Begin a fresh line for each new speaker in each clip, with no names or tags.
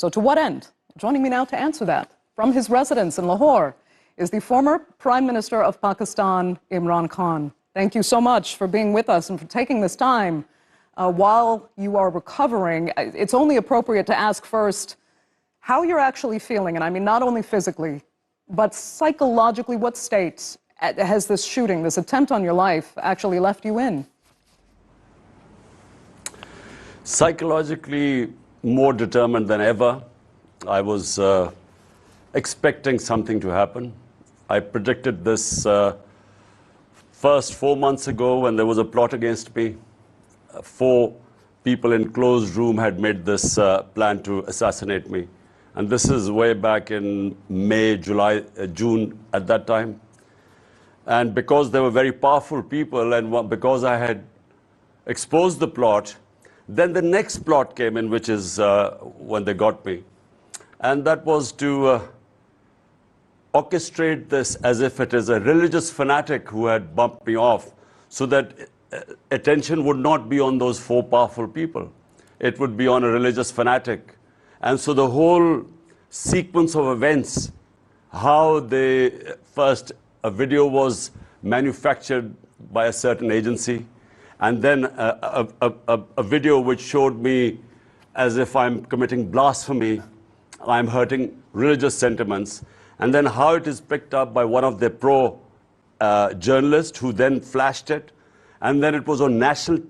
So to what end? Joining me now to answer that, from his residence in Lahore, is the former Prime Minister of Pakistan, Imran Khan. Thank you so much for being with us and for taking this time while you are recovering. It's only appropriate to ask first how you're actually feeling, and I mean not only physically, but psychologically. What state has this shooting, this attempt on your life, actually left you in?
Psychologically, more determined than ever. I was expecting something to happen. I predicted this first 4 months ago when there was a plot against me. 4 people in closed room had made this plan to assassinate me. And this is way back in May, July, June at that time. And because they were very powerful people and because I had exposed the plot, then the next plot came in, which is when they got me. And that was to orchestrate this as if it is a religious fanatic who had bumped me off, so that attention would not be on those 4 powerful people. It would be on a religious fanatic. And so the whole sequence of events, how they first, a video was manufactured by a certain agency, and then a video which showed me as if I'm committing blasphemy, I'm hurting religious sentiments, and then how it is picked up by one of the journalists who then flashed it, and then it was on national,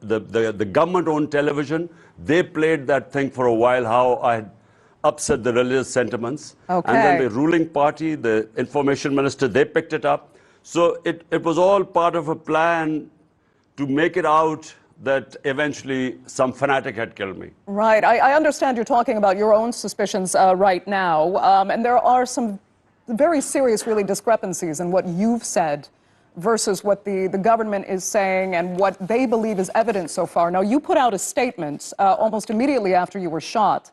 the government-owned television. They played that thing for a while, how I had upset the religious sentiments.
Okay.
And then the ruling party, the information minister, they picked it up. So it was all part of a plan to make it out that eventually some fanatic had killed me.
Right. I understand you're talking about your own suspicions right now, and there are some very serious, really, discrepancies in what you've said versus what the government is saying and what they believe is evidence so far. Now, you put out a statement almost immediately after you were shot,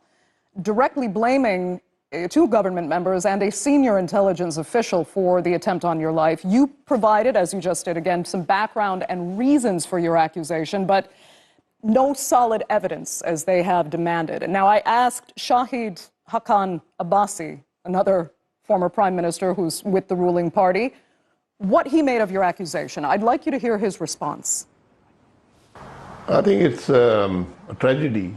directly blaming 2 government members and a senior intelligence official for the attempt on your life. You provided, as you just did again, some background and reasons for your accusation, but no solid evidence as they have demanded. And now I asked Shahid Haqqan Abbasi, another former prime minister who's with the ruling party, what he made of your accusation. I'd like you to hear his response.
I think it's a tragedy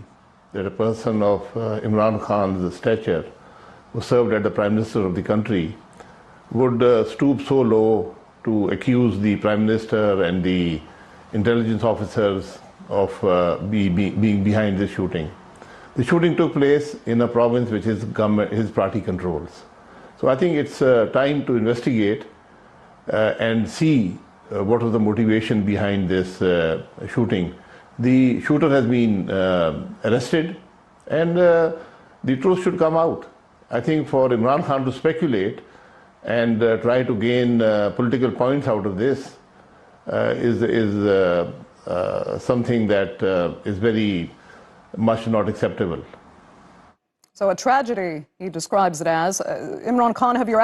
that a person of Imran Khan's stature, who served as the Prime Minister of the country, would stoop so low to accuse the Prime Minister and the intelligence officers of being behind this shooting. The shooting took place in a province which his party controls. So I think it's time to investigate and see what was the motivation behind this shooting. The shooter has been arrested, and the truth should come out. I think for Imran Khan to speculate and try to gain political points out of this is something that is very much not acceptable.
So a tragedy, he describes it as. Imran Khan, have your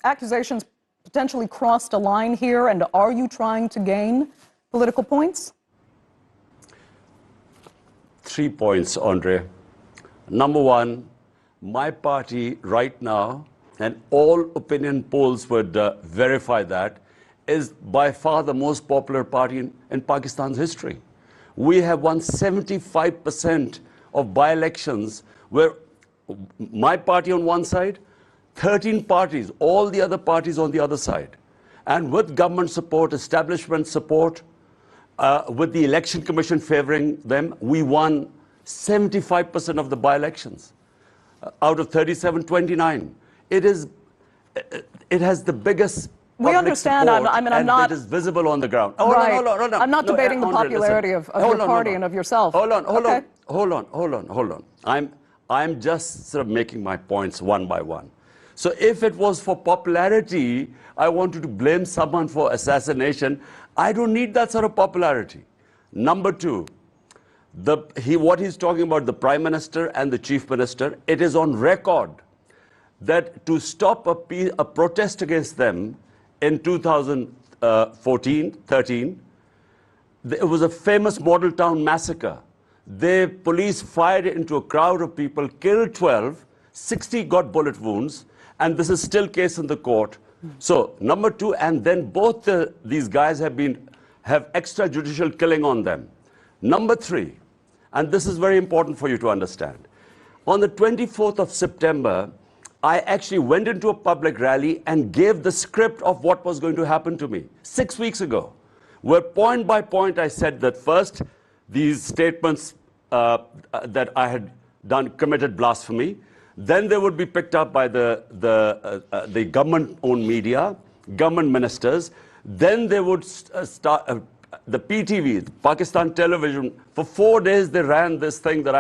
accusations potentially crossed a line here, and are you trying to gain political points?
3 points, Andrea. Number 1, my party right now, and all opinion polls would verify that, is by far the most popular party in Pakistan's history. We have won 75% of by-elections where my party on one side, 13 parties, all the other parties on the other side. And with government support, establishment support, with the election commission favoring them, we won 75% of the by-elections. Out of 37, 29. It has the biggest
we understand. I'm not.
It is visible on the ground.
Right. Hold on. I'm not debating the popularity of your party and of yourself.
Hold on. I'm just sort of making my points one by one. So if it was for popularity, I wanted to blame someone for assassination. I don't need that sort of popularity. Number 2, what he's talking about, the Prime Minister and the Chief Minister, it is on record that to stop a protest against them in 2014-13, it was a famous model town massacre. The police fired into a crowd of people, killed 12, 60 got bullet wounds, and this is still case in the court. So, number two, and then both these guys have extrajudicial killing on them. Number three, and this is very important for you to understand. On the 24th of September, I actually went into a public rally and gave the script of what was going to happen to me 6 weeks ago, where point by point I said that first, these statements that I had committed blasphemy. Then they would be picked up by the government-owned media, government ministers. Then they would start the PTV, Pakistan Television. For 4 days they ran this thing that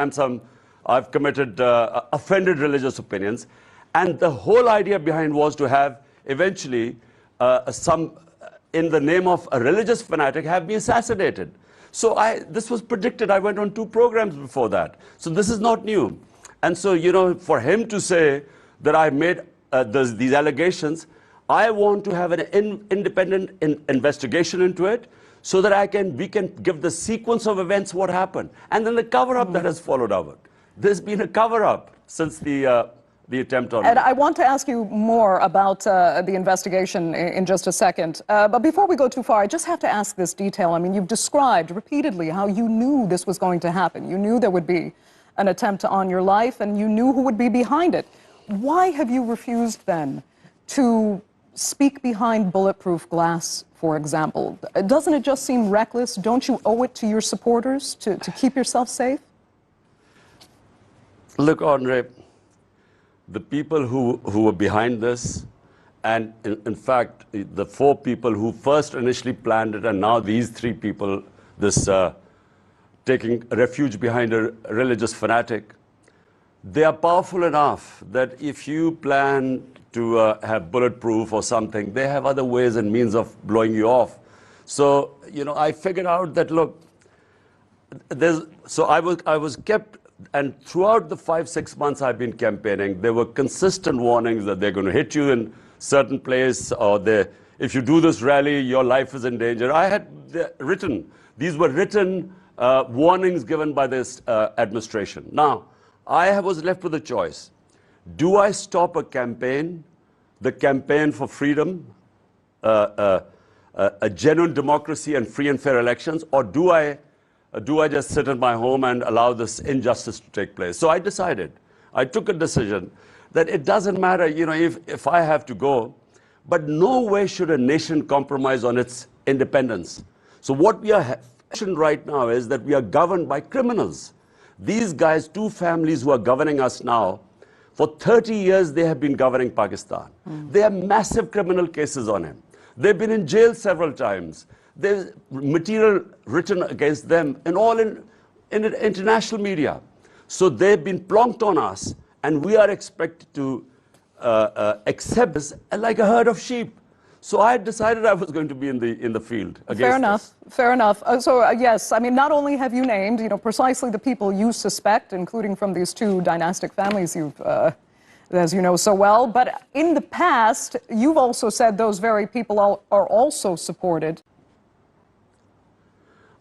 I've committed, offended religious opinions. And the whole idea behind was to have eventually in the name of a religious fanatic, have me assassinated. So this was predicted. I went on 2 programs before that. So this is not new. And so, you know, for him to say that I made these allegations, I want to have an independent investigation into it so that we can give the sequence of events, what happened. And then the cover-up that has followed over. There's been a cover-up since the attempt on
And I want to ask you more about the investigation in just a second. But before we go too far, I just have to ask this detail. I mean, you've described repeatedly how you knew this was going to happen. You knew there would be an attempt on your life, and you knew who would be behind it. Why have you refused then to speak behind bulletproof glass, for example? Doesn't it just seem reckless? Don't you owe it to your supporters to keep yourself safe?
Look, Andre, the people who were behind this, and in fact, the 4 people who first initially planned it, and now these 3 people, this taking refuge behind a religious fanatic, they are powerful enough that if you plan to have bulletproof or something, they have other ways and means of blowing you off. So, you know, I figured out that, look, I was kept, and throughout the 5-6 months I've been campaigning, there were consistent warnings that they're going to hit you in certain place, or if you do this rally, your life is in danger. These were written warnings given by this administration. Now, I was left with a choice. Do I stop a campaign, the campaign for freedom, a genuine democracy and free and fair elections, or do I just sit in my home and allow this injustice to take place? So I took a decision that it doesn't matter, you know, if I have to go, but no way should a nation compromise on its independence. So what we are right now is that we are governed by criminals. These guys, 2 families who are governing us now, for 30 years they have been governing Pakistan. They have massive criminal cases on him. They've been in jail several times. There's material written against them and all in international media. So they've been plonked on us, and we are expected to accept this like a herd of sheep. So I decided I was going to be in the field against
Fair enough.
this.
Fair enough. Yes, I mean, not only have you named, you know, precisely the people you suspect, including from these 2 dynastic families you've, as you know so well, but in the past, you've also said those very people are also supported.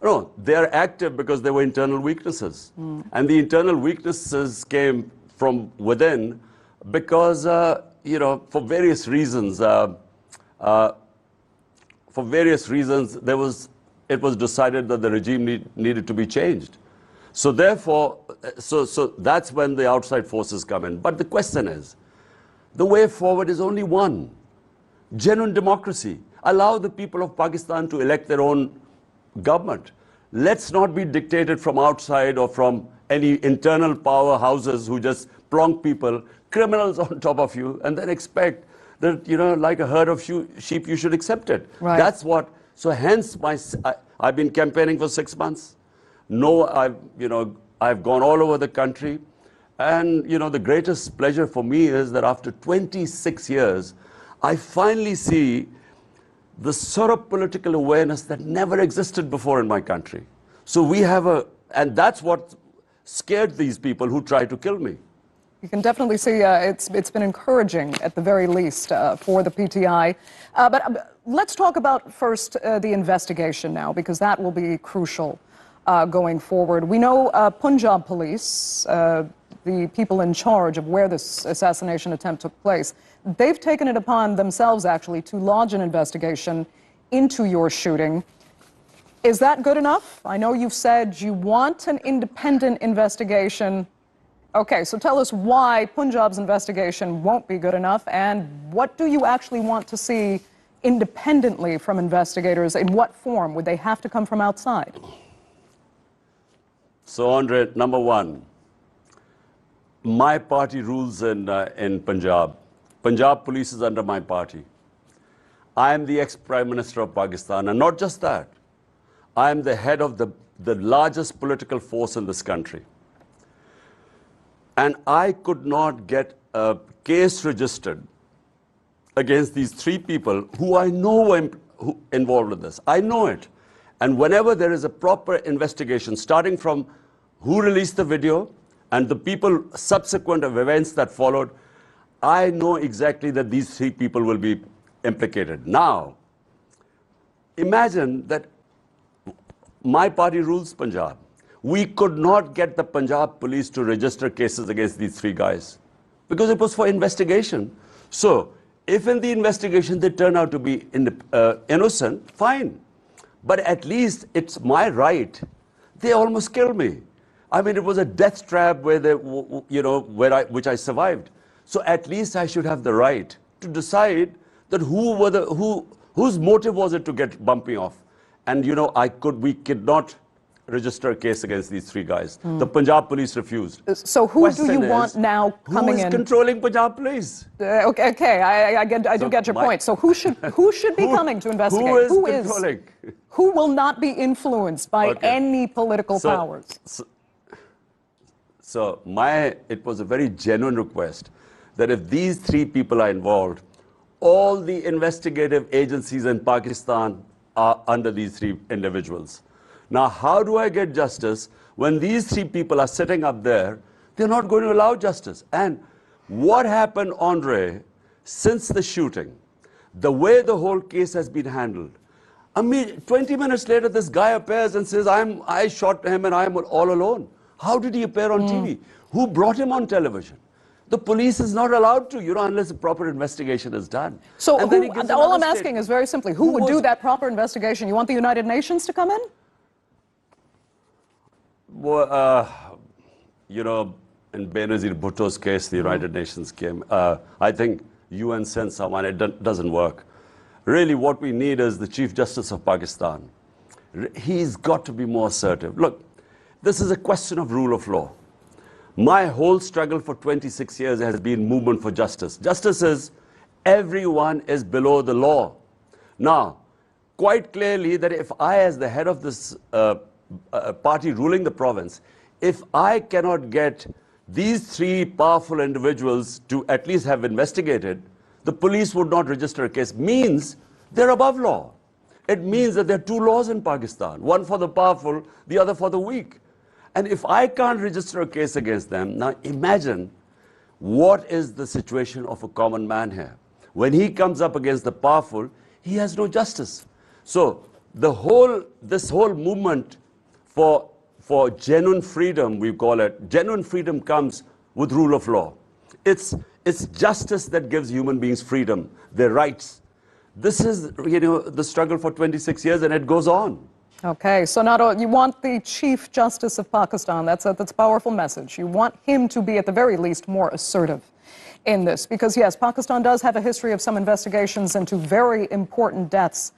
No, they are active because there were internal weaknesses. And the internal weaknesses came from within because, you know, for various reasons, it was decided that the regime needed to be changed. So therefore, so that's when the outside forces come in. But the question is, the way forward is only one: genuine democracy. Allow the people of Pakistan to elect their own government. Let's not be dictated from outside or from any internal powerhouses who just plonk people, criminals on top of you, and then expect that, you know, like a herd of sheep, you should accept it.
Right.
That's what. So hence, I've been campaigning for 6 months. No, I've gone all over the country, and you know, the greatest pleasure for me is that after 26 years, I finally see the sort of political awareness that never existed before in my country. So we have and that's what scared these people who tried to kill me.
You can definitely see it's been encouraging, at the very least, for the PTI. But let's talk about first the investigation now, because that will be crucial. going forward. We know Punjab police, the people in charge of where this assassination attempt took place, they've taken it upon themselves, actually, to lodge an investigation into your shooting. Is that good enough? I know you've said you want an independent investigation. Okay, so tell us why Punjab's investigation won't be good enough, and what do you actually want to see independently from investigators? In what form? Would they have to come from outside?
So, Andre, number one, my party rules in Punjab. Punjab police is under my party. I am the ex-Prime Minister of Pakistan, and not just that. I am the head of the largest political force in this country. And I could not get a case registered against these three people who I know were involved in this. I know it. And whenever there is a proper investigation, starting from who released the video and the people subsequent of events that followed, I know exactly that these three people will be implicated. Now, imagine that my party rules Punjab. We could not get the Punjab police to register cases against these three guys because it was for investigation. So, if in the investigation they turn out to be innocent, fine. But at least it's my right. They almost killed me. I mean, it was a death trap where they, which I survived. So at least I should have the right to decide that whose motive was it to get bumping off. And we could not register a case against these three guys. The Punjab police refused.
So who do you want now coming in?
Who is controlling Punjab police?
Okay, I do get your point. So who should be coming to investigate?
Who is controlling?
Who will not be influenced by any political powers?
So it was a very genuine request that if these three people are involved, all the investigative agencies in Pakistan are under these three individuals. Now, how do I get justice when these three people are sitting up there? They're not going to allow justice. And what happened, Andre, since the shooting, the way the whole case has been handled, 20 minutes later, this guy appears and says, I shot him and I'm all alone. How did he appear on TV? Who brought him on television? The police is not allowed to, unless a proper investigation is done.
So all I'm asking is very simply, who would do that proper investigation? You want the United Nations to come in?
Well, in Benazir Bhutto's case, the United Nations came. I think UN sent someone. It doesn't work. Really, what we need is the Chief Justice of Pakistan. He's got to be more assertive. Look, this is a question of rule of law. My whole struggle for 26 years has been movement for justice. Justice is everyone is below the law. Now, quite clearly that if I, as the head of this party ruling the province, if I cannot get these three powerful individuals to at least have investigated, the police would not register a case, means they're above law. It means that there are two laws in Pakistan, one for the powerful, the other for the weak. And if I can't register a case against them, now imagine what is the situation of a common man here. When he comes up against the powerful, he has no justice. So this whole movement for genuine freedom, we call it, genuine freedom comes with rule of law. It's justice that gives human beings freedom, their rights. This is, the struggle for 26 years, and it goes on.
Okay, so you want the Chief Justice of Pakistan. That's a powerful message. You want him to be, at the very least, more assertive in this. Because, yes, Pakistan does have a history of some investigations into very important deaths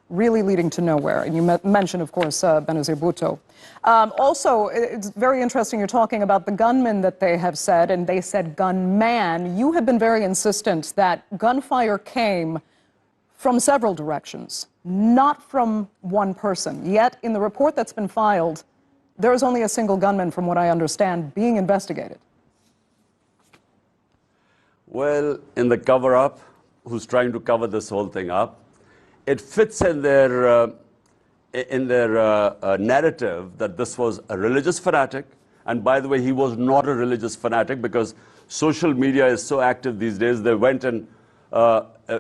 really leading to nowhere. And you mentioned, of course, Benazir Bhutto. Also, it's very interesting you're talking about the gunman that they have said, and they said gunman. You have been very insistent that gunfire came from several directions, not from one person. Yet, in the report that's been filed, there is only a single gunman, from what I understand, being investigated. Well,
in the cover-up, who's trying to cover this whole thing up, it fits in their narrative that this was a religious fanatic. And by the way, he was not a religious fanatic, because social media is so active these days. They went and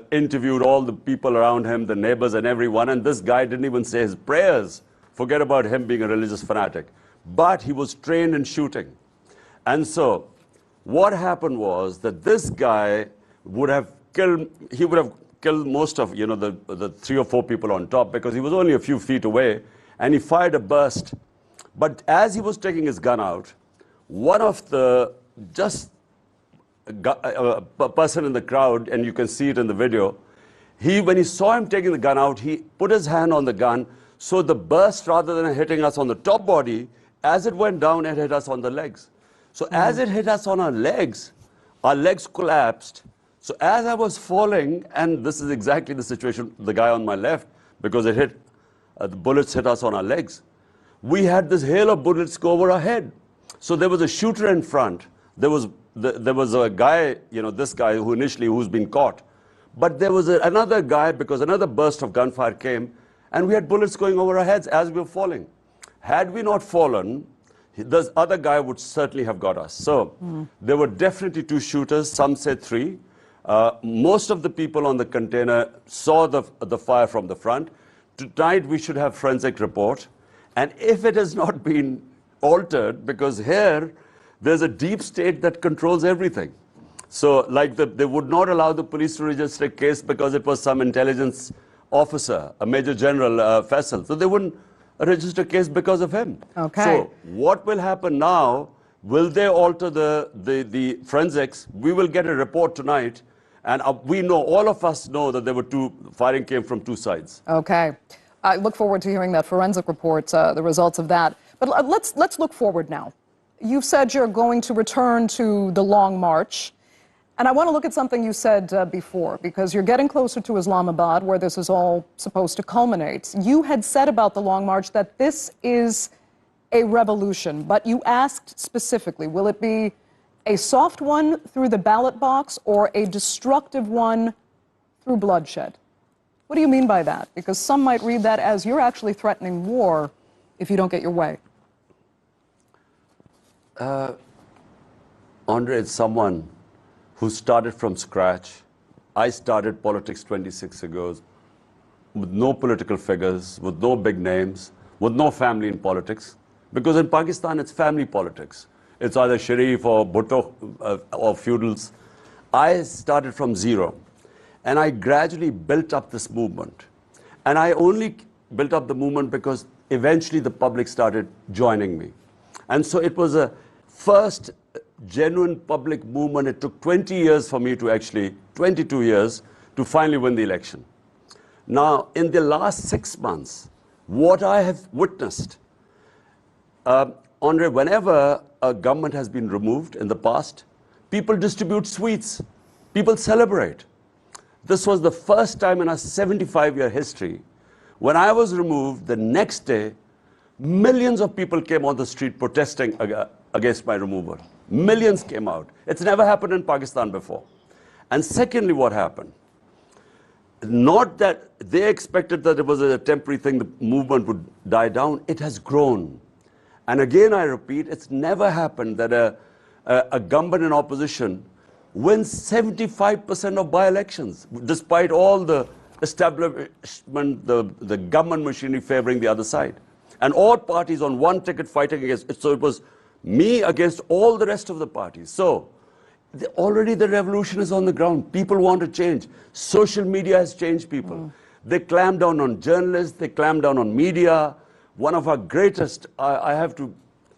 interviewed all the people around him, the neighbors and everyone, and this guy didn't even say his prayers Forget about him being a religious fanatic. But he was trained in shooting. And so what happened was that this guy would have killed most of, the 3 or 4 people on top, because he was only a few feet away, and he fired a burst. But as he was taking his gun out, one of the a person in the crowd, and you can see it in the video, when he saw him taking the gun out, he put his hand on the gun, so the burst, rather than hitting us on the top body, as it went down, it hit us on the legs. So as it hit us on our legs collapsed. So as I was falling, and this is exactly the situation, the guy on my left, because the bullets hit us on our legs, we had this hail of bullets go over our head. So there was a shooter in front. There was a guy, this guy who's been caught. But there was another guy, because another burst of gunfire came, and we had bullets going over our heads as we were falling. Had we not fallen, this other guy would certainly have got us. So there were definitely 2 shooters, some said 3. Most of the people on the container saw the fire from the front. Tonight we should have forensic report. And if it has not been altered, because here there's a deep state that controls everything. So like they would not allow the police to register a case because it was some intelligence officer, a Major General Faisal. So they wouldn't register a case because of him.
Okay.
So what will happen now? Will they alter the forensics? We will get a report tonight. And we know, all of us know, that there were firing came from 2 sides.
Okay. I look forward to hearing that forensic report, the results of that. But let's look forward now. You've said you're going to return to the Long March. And I want to look at something you said before, because you're getting closer to Islamabad, where this is all supposed to culminate. You had said about the Long March that this is a revolution, but you asked specifically, will it be a soft one through the ballot box or a destructive one through bloodshed? What do you mean by that? Because some might read that as you're actually threatening war if you don't get your way.
Andre is someone who started from scratch. I started politics 26 years ago with no political figures, with no big names, with no family in politics. Because in Pakistan, it's family politics. It's either Sharif or Bhutto or feudals. I started from zero. And I gradually built up this movement. And I only built up the movement because eventually the public started joining me. And so it was a first genuine public movement. It took 20 years for me to 22 years, to finally win the election. Now, in the last 6 months, what I have witnessed, Andre, whenever a government has been removed in the past, people distribute sweets, people celebrate. This was the first time in our 75-year history. When I was removed, the next day, millions of people came on the street protesting against my removal. Millions came out. It's never happened in Pakistan before. And secondly, what happened? Not that they expected that it was a temporary thing, the movement would die down. It has grown. And again, I repeat, it's never happened that a government in opposition wins 75% of by-elections, despite all the establishment, the government machinery favoring the other side. And all parties on one ticket fighting against it. So it was me against all the rest of the parties. So already the revolution is on the ground. People want to change. Social media has changed people. They clamp down on journalists. They clamp down on media. One of our greatest, I have to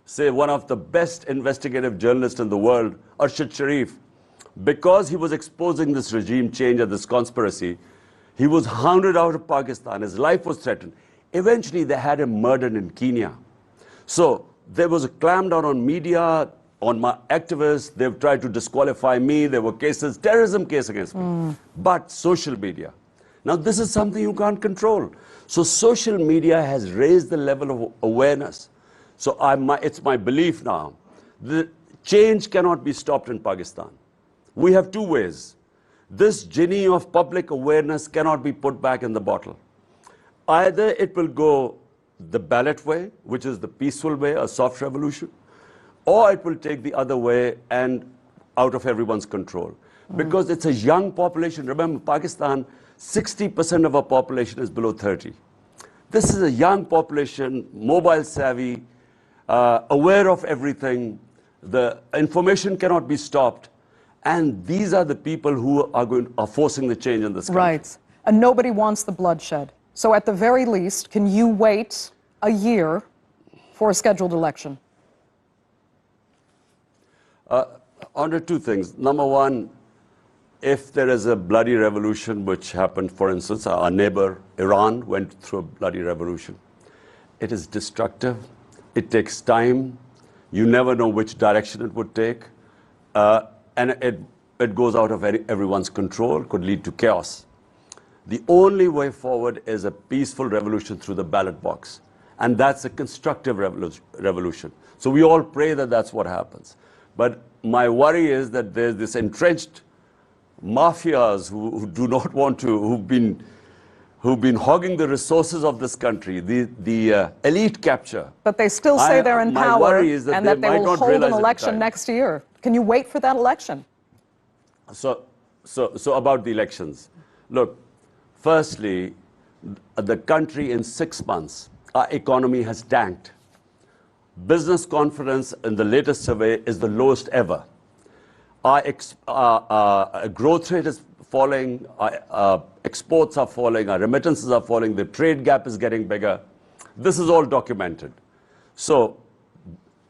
say, one of the best investigative journalists in the world, Arshad Sharif, because he was exposing this regime change and this conspiracy, he was hounded out of Pakistan. His life was threatened. Eventually, they had him murdered in Kenya. So there was a clampdown on media, on my activists. They've tried to disqualify me. There were cases, terrorism case against me. But social media. Now, this is something you can't control. So social media has raised the level of awareness. So it's my belief now that change cannot be stopped in Pakistan. We have 2 ways. This genie of public awareness cannot be put back in the bottle. Either it will go the ballot way, which is the peaceful way, a soft revolution, or it will take the other way and out of everyone's control. Because it's a young population. Remember, Pakistan, 60% of our population is below 30. This is a young population, mobile savvy, aware of everything. The information cannot be stopped. And these are the people who are forcing the change in this country.
Right. And nobody wants the bloodshed. So at the very least, can you wait a year for a scheduled election?
Under two things. Number one, if there is a bloody revolution, which happened, for instance, our neighbor Iran went through a bloody revolution. It is destructive. It takes time. You never know which direction it would take. And it goes out of everyone's control, could lead to chaos. The only way forward is a peaceful revolution through the ballot box. And that's a constructive revolution. So we all pray that that's what happens. But my worry is that there's this entrenched mafias who do not want to, who've been hogging the resources of this country, the elite capture.
But they still say they're in
my
power
worry is that
and that they will hold an election
time.
next year. Can you wait for that election?
So about the elections. Look, firstly, the country in 6 months, our economy has tanked. Business confidence in the latest survey is the lowest ever. Our growth rate is falling, our exports are falling, our remittances are falling, the trade gap is getting bigger. This is all documented. So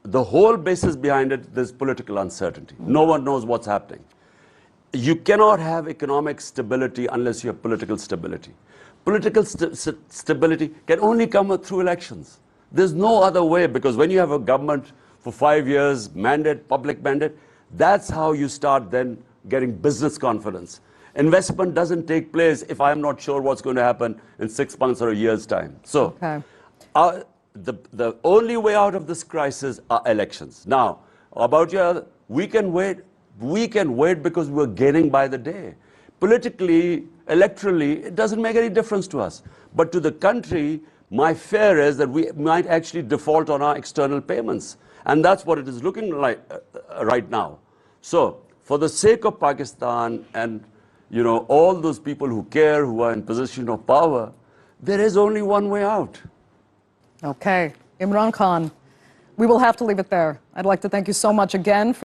the whole basis behind it is political uncertainty. No one knows what's happening. You cannot have economic stability unless you have political stability. Political stability can only come through elections. There's no other way, because when you have a government for 5 years, mandate, public mandate, that's how you start then getting business confidence. Investment doesn't take place if I'm not sure what's going to happen in 6 months or a year's time. So the only way out of this crisis are elections. Now, about we can wait because we're gaining by the day. Politically, electorally, it doesn't make any difference to us. But to the country, my fear is that we might actually default on our external payments. And that's what it is looking like right now. So, for the sake of Pakistan and all those people who care, who are in position of power, there is only one way out.
Okay. Imran Khan, we will have to leave it there. I'd like to thank you so much again for